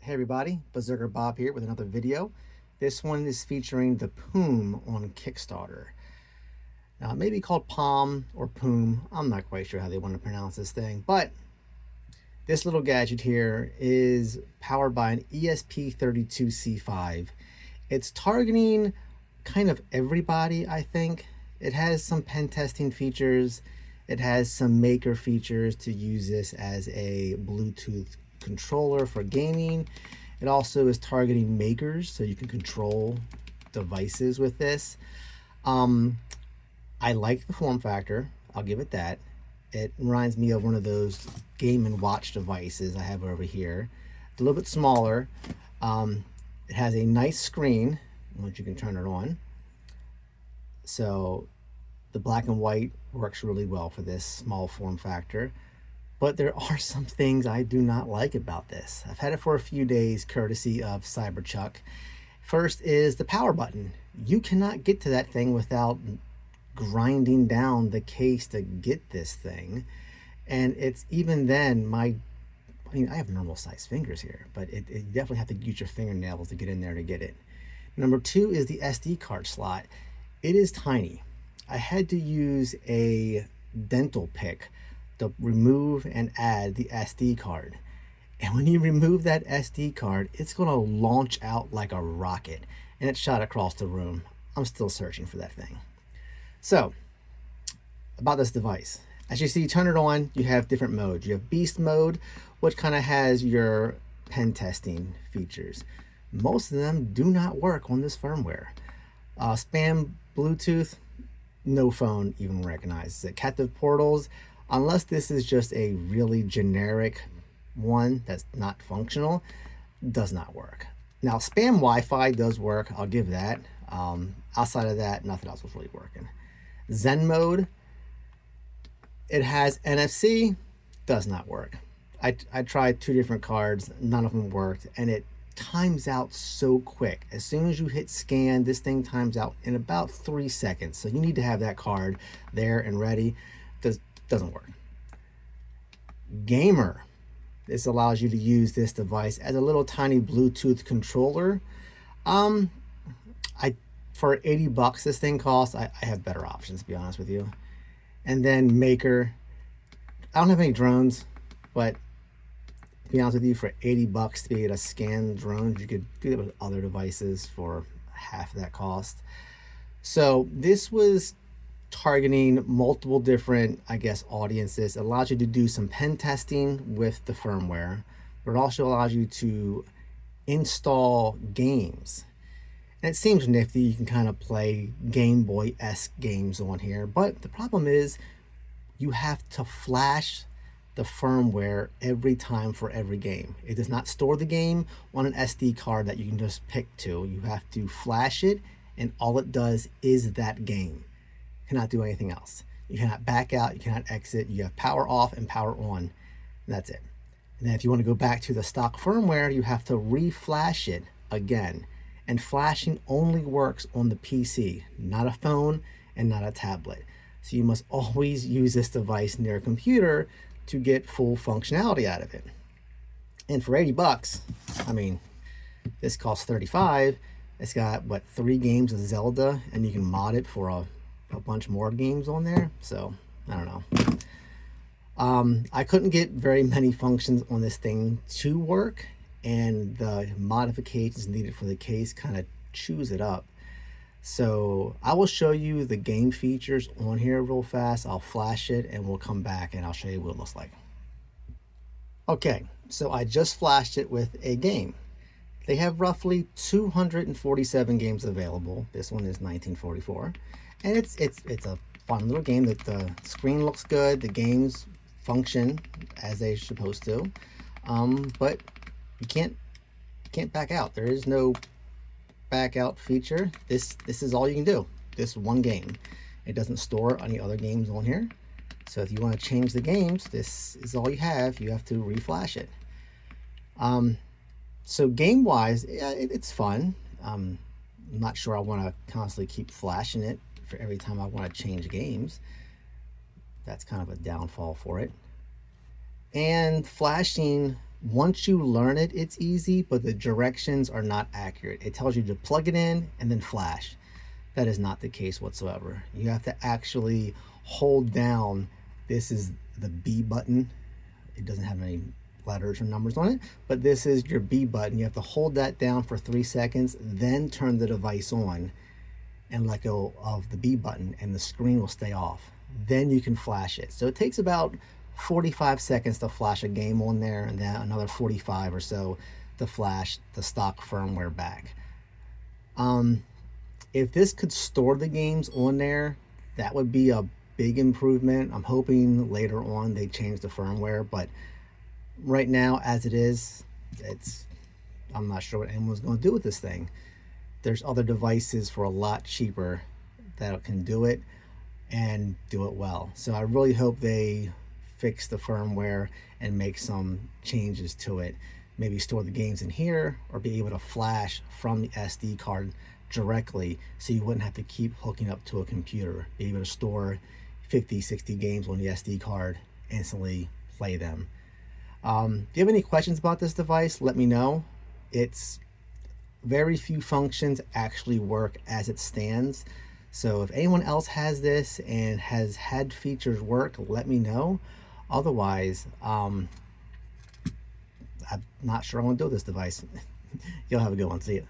Hey everybody, Berserker Bob here with another video. This one is featuring the Poom on Kickstarter. Now it may be called Palm or Poom. I'm not quite sure how they want to pronounce this thing, but this little gadget here is powered by an ESP32C5. It's targeting kind of everybody, I think. It has some pen testing features. It has some maker features to use this as a Bluetooth controller for gaming. It also is targeting makers, so you can control devices with this. I like the form factor, I'll give it that. It reminds me of one of those Game and Watch devices I have over here. It's a little bit smaller. It has a nice screen, once you can turn it on. So the black and white works really well for this small form factor. But there are some things I do not like about this. I've had it for a few days, courtesy of Cyberchuck. First is the power button. You cannot get to that thing without grinding down the case to get this thing. And it's even then, I have normal sized fingers here, but you definitely have to use your fingernails to get in there to get it. Number two is the SD card slot. It is tiny. I had to use a dental pick to remove and add the SD card. And when you remove that SD card, it's going to launch out like a rocket, and it shot across the room. I'm still searching for that thing. So, about this device. As you see, turn it on, you have different modes. You have beast mode, which kind of has your pen testing features. Most of them do not work on this firmware. Spam Bluetooth, no phone even recognizes it. Captive portals, unless this is just a really generic one that's not functional, does not work. Now, spam Wi-Fi does work, I'll give that. Outside of that, nothing else was really working. Zen mode, it has NFC, does not work. I tried two different cards, none of them worked, and it times out so quick. As soon as you hit scan, this thing times out in about 3 seconds. So you need to have that card there and ready. Doesn't work. Gamer. This allows you to use this device as a little tiny Bluetooth controller. For 80 bucks this thing costs, I have better options, to be honest with you. And then maker. I don't have any drones, but to be honest with you, for 80 bucks to be able to scan drones, you could do it with other devices for half that cost. So this was targeting multiple different, I guess, audiences. It allows you to do some pen testing with the firmware, but it also allows you to install games. And it seems nifty. You can kind of play Game Boy-esque games on here, but the problem is you have to flash the firmware every time for every game. It does not store the game on an SD card that you can just pick to. You have to flash it, and all it does is that game. You cannot do anything else. You cannot back out, you cannot exit. You have power off and power on, and that's it. And then if you want to go back to the stock firmware, you have to re-flash it again. And flashing only works on the PC, not a phone and not a tablet. So you must always use this device near a computer to get full functionality out of it. And for 80 bucks, I mean, this costs 35. It's got, what, 3 games of Zelda, and you can mod it for a bunch more games on there. So, I don't know. I couldn't get very many functions on this thing to work, and the modifications needed for the case kind of chews it up. So I will show you the game features on here real fast. I'll flash it and we'll come back and I'll show you what it looks like. Okay, so I just flashed it with a game. They have roughly 247 games available. This one is 1944. And it's a fun little game. That the screen looks good, the games function as they're supposed to. But you can't back out. There is no back out feature. This is all you can do. This one game. It doesn't store any other games on here. So if you want to change the games, this is all you have. You have to reflash it. So game wise, yeah, it's fun. I'm not sure I want to constantly keep flashing it for every time I want to change games. That's kind of a downfall for it. And flashing Once you learn it, it's easy, but the directions are not accurate. It tells you to plug it in and then flash. That is not the case whatsoever. You have to actually hold down, this is the B button. It doesn't have any letters or numbers on it, but this is your B button. You have to hold that down for 3 seconds, then turn the device on and let go of the B button, and the screen will stay off. Then you can flash it. So it takes about 45 seconds to flash a game on there, and then another 45 or so to flash the stock firmware back. If this could store the games on there, that would be a big improvement. I'm hoping later on they change the firmware, but right now as it is, I'm not sure what anyone's going to do with this thing. There's other devices for a lot cheaper that can do it and do it well. So I really hope they fix the firmware and make some changes to it. Maybe store the games in here, or be able to flash from the SD card directly, so you wouldn't have to keep hooking up to a computer. Be able to store 50, 60 games on the SD card, instantly play them. Do you have any questions about this device? Let me know. It's very few functions actually work as it stands. So if anyone else has this and has had features work, let me know. Otherwise, I'm not sure I want to do this device. You'll have a good one. See ya.